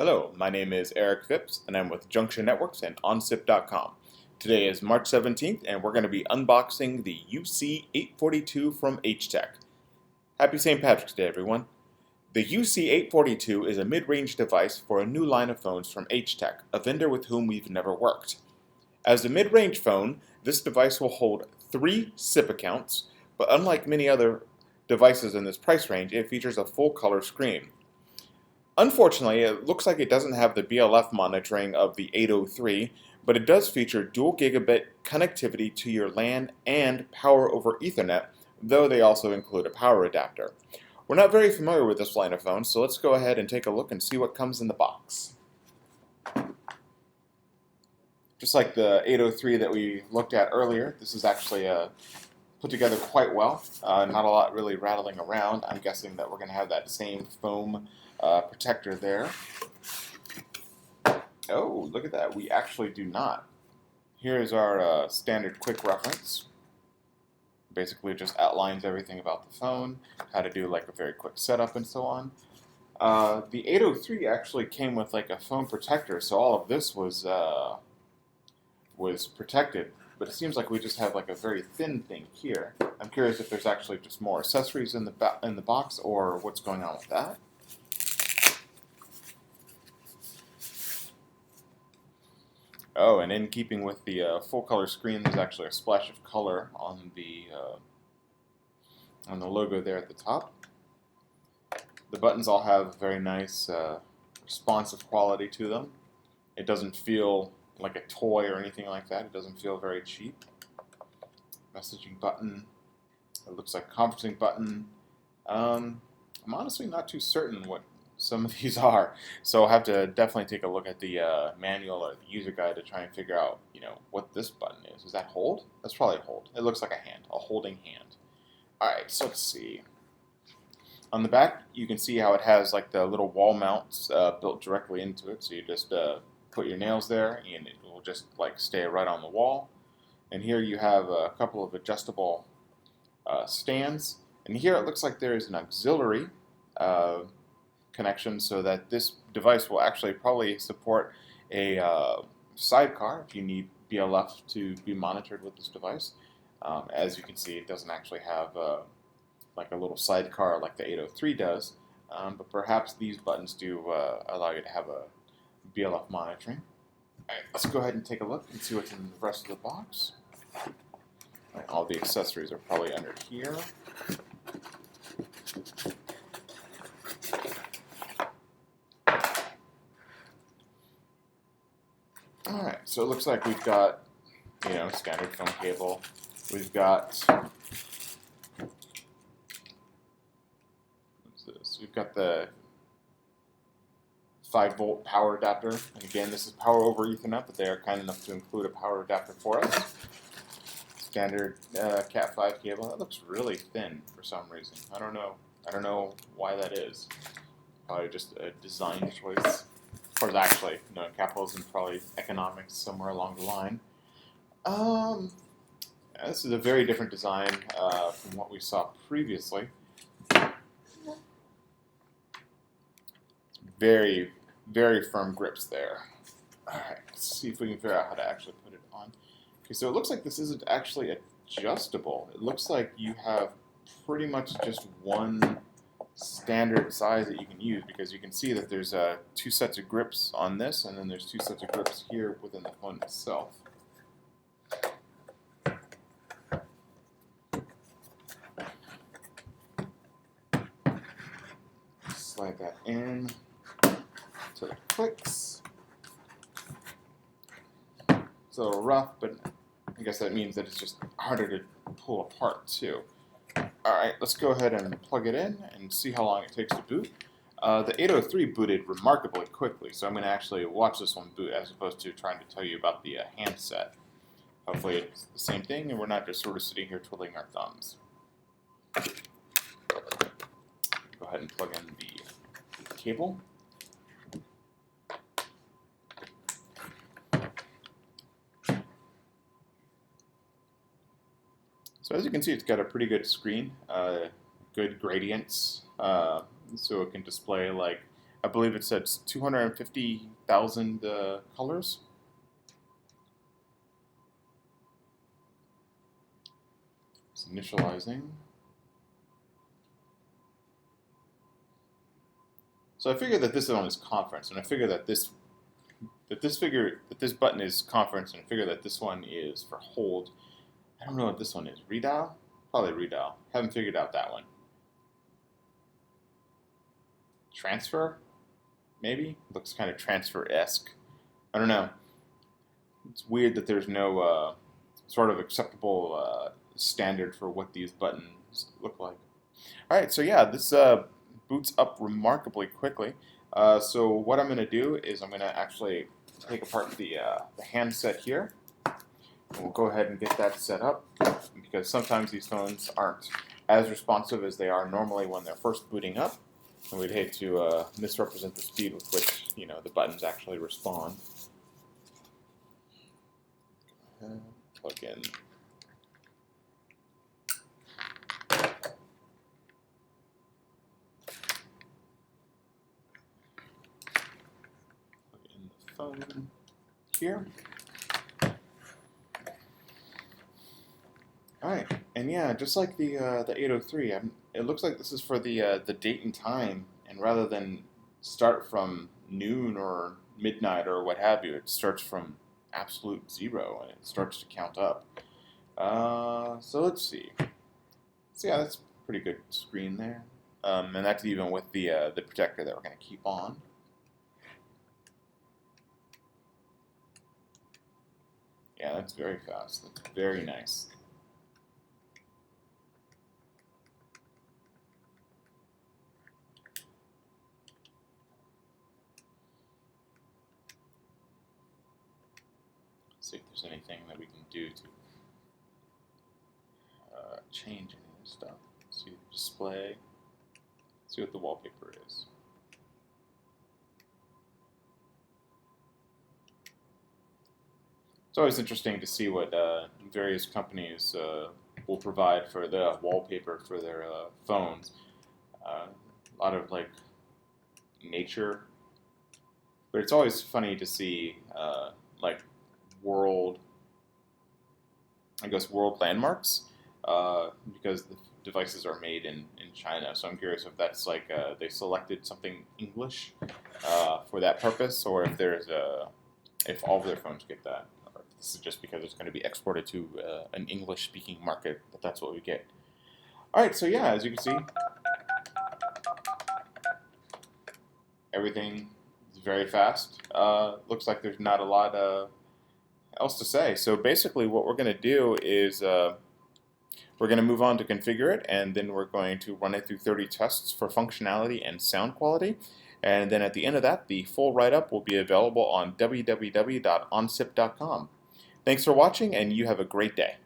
Hello, my name is Eric Phipps, and I'm with Junction Networks and OnSIP.com. Today is March 17th, and we're going to be unboxing the UC842 from Htek. Happy St. Patrick's Day, everyone. The UC842 is a mid-range device for a new line of phones from Htek, a vendor with whom we've never worked. As a mid-range phone, this device will hold 3 SIP accounts, but unlike many other devices in this price range, it features a full-color screen. Unfortunately, it looks like it doesn't have the BLF monitoring of the 803, but it does feature dual gigabit connectivity to your LAN and power over Ethernet, though they also include a power adapter. We're not very familiar with this line of phones, so let's go ahead and take a look and see what comes in the box. Just like the 803 that we looked at earlier, this is actually put together quite well. Not a lot really rattling around. I'm guessing that we're going to have that same foam protector there. Oh, look at that. We actually do not. Here is our standard quick reference. Basically just outlines everything about the phone, how to do like a very quick setup and so on. The 803 actually came with like a foam protector, so all of this was protected, but it seems like we just have like a very thin thing here. I'm curious if there's actually just more accessories in the box or what's going on with that. Oh, and in keeping with the full color screen, there's actually a splash of color on the logo there at the top. The buttons all have very nice responsive quality to them. It doesn't feel like a toy or anything like that. It doesn't feel very cheap. Messaging button. It looks like conferencing button. I'm honestly not too certain what some of these are, so I'll have to definitely take a look at the manual or the user guide to try and figure out, what this button is. Is that hold? That's probably a hold. It looks like a hand, a holding hand. All right, so let's see. On the back, you can see how it has like the little wall mounts built directly into it. So you just put your nails there, and it will just like stay right on the wall. And here you have a couple of adjustable stands. And here it looks like there is an auxiliary connection, so that this device will actually probably support a sidecar if you need BLF to be monitored with this device. As you can see, it doesn't actually have like a little sidecar like the 803 does, but perhaps these buttons do allow you to have a BLF monitoring. Alright, let's go ahead and take a look and see what's in the rest of the box. Alright, all the accessories are probably under here. Alright, so it looks like we've got, standard phone cable. We've got, what's this? We've got the 5-volt power adapter. And again, this is power over Ethernet, but they are kind enough to include a power adapter for us. Standard Cat 5 cable. That looks really thin for some reason. I don't know why that is. Probably just a design choice. Or actually, capitalism, probably economics somewhere along the line. This is a very different design from what we saw previously. Very, very firm grips there. Alright, let's see if we can figure out how to actually put it on. Okay, so it looks like this isn't actually adjustable. It looks like you have pretty much just one standard size that you can use, because you can see that there's 2 sets of grips on this, and then there's 2 sets of grips here within the phone itself. Slide that in so it clicks. It's a little rough, but I guess that means that it's just harder to pull apart too. Alright, let's go ahead and plug it in and see how long it takes to boot. The 803 booted remarkably quickly, so I'm going to actually watch this one boot as opposed to trying to tell you about the handset. Hopefully it's the same thing and we're not just sort of sitting here twiddling our thumbs. Go ahead and plug in the cable. So as you can see, it's got a pretty good screen, good gradients, so it can display like I believe it said 250,000 colors. It's initializing. So I figured that this one is conference, and I figure that this button is conference, and I figure that this one is for hold. I don't know what this one is. Redial? Probably redial. Haven't figured out that one. Transfer? Maybe? Looks kind of transfer-esque. I don't know. It's weird that there's no sort of acceptable standard for what these buttons look like. Alright, so yeah, this boots up remarkably quickly. So what I'm going to do is I'm going to actually take apart the handset here. And we'll go ahead and get that set up, because sometimes these phones aren't as responsive as they are normally when they're first booting up. And we'd hate to misrepresent the speed with which, the buttons actually respond. Plug in. Plug in the phone here. Alright, and yeah, just like the 803, it looks like this is for the date and time, and rather than start from noon or midnight or what have you, it starts from absolute zero and it starts to count up. So let's see. So yeah, that's a pretty good screen there, and that's even with the protector that we're going to keep on. Yeah, that's very fast. That's very nice. See if there's anything that we can do to change any of this stuff. See the display. See what the wallpaper is. It's always interesting to see what various companies will provide for the wallpaper for their phones. A lot of like nature, but it's always funny to see like world landmarks, because the devices are made in China. So I'm curious if that's like they selected something English for that purpose, or if if all of their phones get that. Or if this is just because it's going to be exported to an English-speaking market, but that's what we get. All right, so yeah, as you can see, everything is very fast. Looks like there's not a lot else to say. So basically what we're going to do is we're going to move on to configure it, and then we're going to run it through 30 tests for functionality and sound quality. And then at the end of that, the full write-up will be available on www.onsip.com. Thanks for watching, and you have a great day.